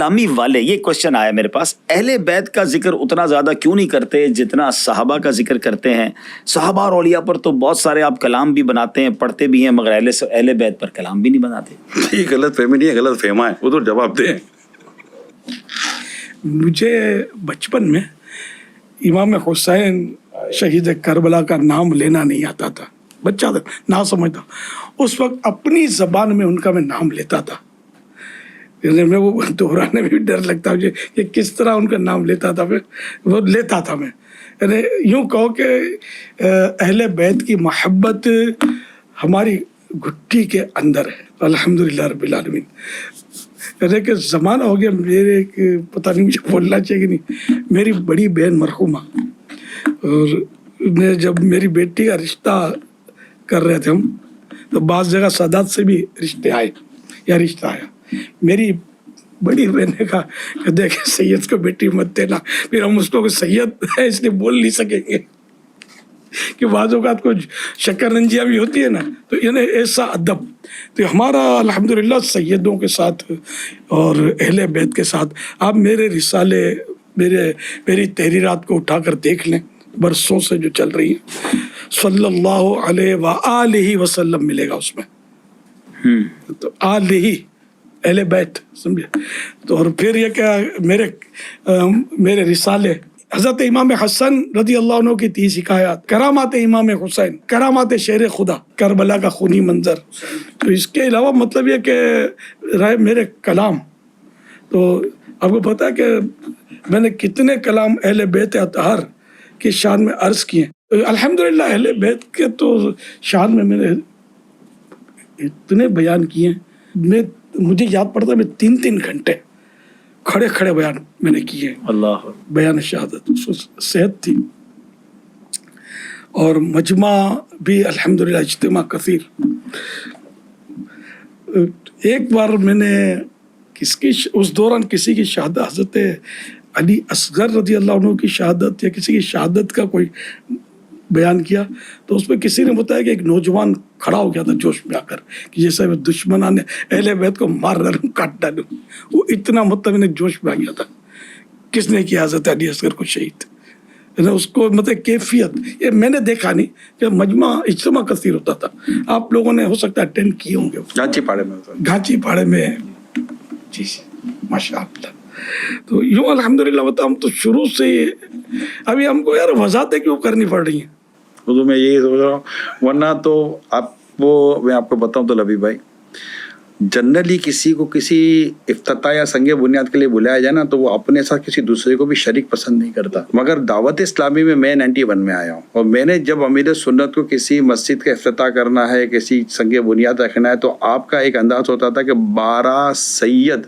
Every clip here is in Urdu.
اسلامی والے یہ کوشچن آیا میرے پاس، اہل بیت کا ذکر اتنا زیادہ کیوں نہیں کرتے جتنا صحابہ کا ذکر کرتے ہیں؟ صحابہ اور اولیاء پر تو بہت سارے آپ کلام بھی بناتے ہیں، پڑھتے بھی ہیں، مگر اہل بیت پر کلام بھی نہیں بناتے۔ یہ غلط فہمی نہیں ہے، غلط فہمہ ہے، وہ تو جواب دیں۔ مجھے بچپن میں امام حسین شہید کربلا کا نام لینا نہیں آتا تھا، بچہ تھا، نہ سمجھتا۔ اس وقت اپنی زبان میں ان کا میں نام لیتا تھا، میں وہ دہرانے میں بھی ڈر لگتا مجھے کہ کس طرح ان کا نام لیتا تھا، وہ لیتا تھا میں۔ یعنی یوں کہو کہ اہل بیت کی محبت ہماری گھٹی کے اندر ہے، الحمدللہ رب العالمین۔ یعنی کہ زمانہ ہو گیا، میرے پتہ نہیں مجھے بولنا چاہیے کہ نہیں، میری بڑی بہن مرحومہ، اور جب میری بیٹی کا رشتہ کر رہے تھے ہم، تو بعض جگہ سادات سے بھی رشتے آئے یا رشتہ آیا۔ میری بڑی بہن نے کہا کہ دیکھیں سید کو بیٹی مت دینا، پھر ہم اس کو سید ہے اس لیے بول نہیں سکیں گے، کہ بعض اوقات کچھ شکر رنجیاں بھی ہوتی ہے نا، تو یعنی ایسا ادب تو ہمارا الحمدللہ سیدوں کے ساتھ اور اہل بیت کے ساتھ۔ آپ میرے رسالے، میری تحریرات کو اٹھا کر دیکھ لیں، برسوں سے جو چل رہی ہیں، صلی اللہ علیہ وآلہ وسلم ملے گا اس میں، تو آلہ اہل بیت سمجھے۔ تو اور پھر یہ کہ میرے رسالے، حضرت امام حسن رضی اللہ عنہ کی 30 حکایات، کرامات امام حسین، کرامات شیر خدا، کربلا کا خونی منظر۔ تو اس کے علاوہ مطلب یہ کہ رہے میرے کلام، تو آپ کو پتہ ہے کہ میں نے کتنے کلام اہل بیت اطہار کی شان میں عرض کیے ہیں۔ الحمدللہ اہل بیت کے تو شان میں نے اتنے بیان کیے ہیں، مجھے یاد پڑتا ہے میں 3 گھنٹے کھڑے بیان میں نے کیے، اللہ بیان شہادت، صحت تھی، اور مجمع بھی الحمدللہ، اجتماع کثیر۔ ایک بار میں نے اس دوران کسی کی شہادت، حضرت علی اصغر رضی اللہ عنہ کی شہادت یا کسی کی شہادت کا کوئی بیان کیا، تو اس میں کسی نے بتایا کہ ایک نوجوان کھڑا ہو گیا تھا جوش میں آ کر کہ جیسے دشمنان نے اہل بیت کو مار ڈالوں، کاٹ ڈالوں، وہ اتنا مطلب جوش میں آ گیا تھا۔ کس نے کیا؟ حضرت علی اصغر کو شہید۔ اس کو مطلب کیفیت یہ میں نے دیکھا نہیں کہ مجمع اجتماع کثیر ہوتا تھا، آپ لوگوں نے ہو سکتا ہے اٹینڈ کیے ہوں گے، گھانچی پاڑے میں، جی ماشاء اللہ۔ تو یوں الحمدللہ بتا، ہم تو شروع سے ابھی ہم کو یار وضاحتیں کیوں کرنی پڑ رہی ہیں؟ اردو میں یہی سوچ رہا ہوں، ورنہ تو میں آپ کو بتاؤں تو لبی بھائی، جنرلی کسی کو کسی افتتاح یا سنگ بنیاد کے لیے بلایا جائے نا، تو وہ اپنے ساتھ کسی دوسرے کو بھی شریک پسند نہیں کرتا۔ مگر دعوت اسلامی میں 91 میں آیا ہوں، اور میں نے جب امیر سنت کو کسی مسجد کا افتتاح کرنا ہے، کسی سنگ بنیاد رکھنا ہے، تو آپ کا ایک انداز ہوتا تھا کہ 12 سید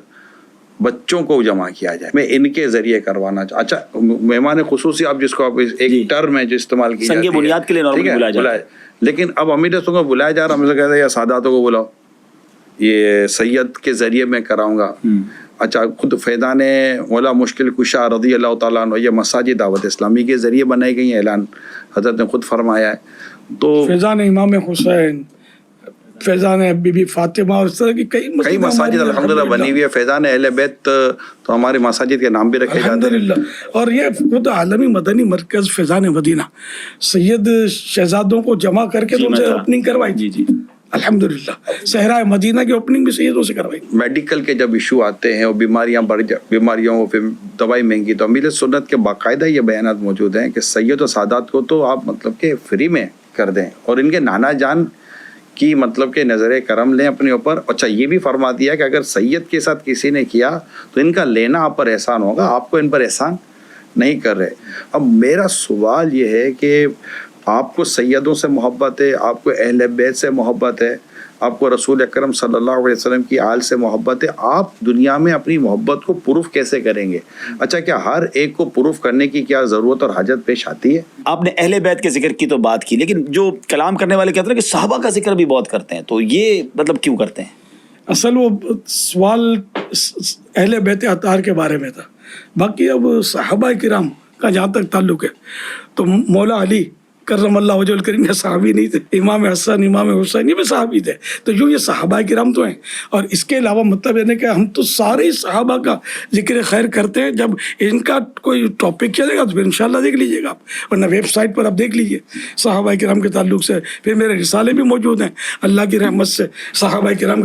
بچوں کو جمع کیا جائے، میں ان کے ذریعے کروانا چاہتا۔ اچھا، مہمان خصوصی آپ جس کو آپ ایک ٹرم ہے جو استعمال کی سنگ بنیاد کے لیے نارملی بلایا جاتا ہے، لیکن اب امیر سنت کو بلایا جا رہا، ہم سے کہتے ہیں یا ساداتوں کو بلاؤ، یہ سید کے ذریعے میں کراؤں گا۔ اچھا، خود فیضان مولا مشکل کشا رضی اللہ تعالیٰ عنہ، یہ مساجد دعوت اسلامی کے ذریعے بنائی گئی ہیں، اعلان حضرت نے خود فرمایا ہے۔ تو فیضان امام حسین، فیضان بی بی فاطمہ، اور اس طرح کی کئی مساجد الحمدللہ بنی ہوئی ہے۔ فیضان اہل بیت تو ہمارے مساجد کے نام بھی رکھے جاتے ہیں الحمدللہ۔ اور یہ خود عالمی مدنی مرکز فیضان مدینہ، سید شہزادوں کو جمع کر کے ان سے اوپننگ کروائی، جی الحمدللہ۔ صحرائے مدینہ کی اوپننگ بھی سیدوں سے کروائی۔ میڈیکل کے جب ایشو آتے ہیں اور بیماریوں پھر دوائی مہنگی، تو امیر سنت کے باقاعدہ یہ بیانات موجود ہیں کہ سید و سادات کو تو آپ مطلب کہ فری میں کر دیں، اور ان کے نانا جان کی مطلب کہ نظر کرم لیں اپنے اوپر۔ اچھا، یہ بھی فرما دیا کہ اگر سید کے ساتھ کسی نے کیا تو ان کا لینا آپ پر احسان ہوگا، آپ کو ان پر احسان نہیں کر رہے۔ اب میرا سوال یہ ہے کہ آپ کو سیدوں سے محبت ہے، آپ کو اہل بیت سے محبت ہے، آپ کو رسول اکرم صلی اللہ علیہ وسلم کی آل سے محبت ہے، آپ دنیا میں اپنی محبت کو پروف کیسے کریں گے؟ اچھا، کیا ہر ایک کو پروف کرنے کی کیا ضرورت اور حاجت پیش آتی ہے؟ آپ نے اہل بیت کے ذکر کی تو بات کی، لیکن جو کلام کرنے والے کہتے ہیں کہ صحابہ کا ذکر بھی بہت کرتے ہیں، تو یہ مطلب کیوں کرتے ہیں؟ اصل وہ سوال اہل بیت اطہار کے بارے میں تھا، باقی اب صحابہ کرام کا جہاں تک تعلق ہے تو مولا علی کرم اللہ وجہ الکریم یہ صحابی نہیں تھے, امام حسن امام حسین یہ بھی صحابی تھے. تو یہ صحابہ کرام تو ہیں. اور اس کے علاوہ مطلب یہ کہ ہم تو سارے صحابہ کا ذکر خیر کرتے ہیں. جب ان کا کوئی ٹاپک چلے گا تو پھر انشاءاللہ دیکھ لیجیے گا آپ, ورنہ ویب سائٹ پر آپ دیکھ لیجیے صحابہ کرام کے تعلق سے. پھر میرے رسالے بھی موجود ہیں اللہ کی رحمت سے صحابہ کرام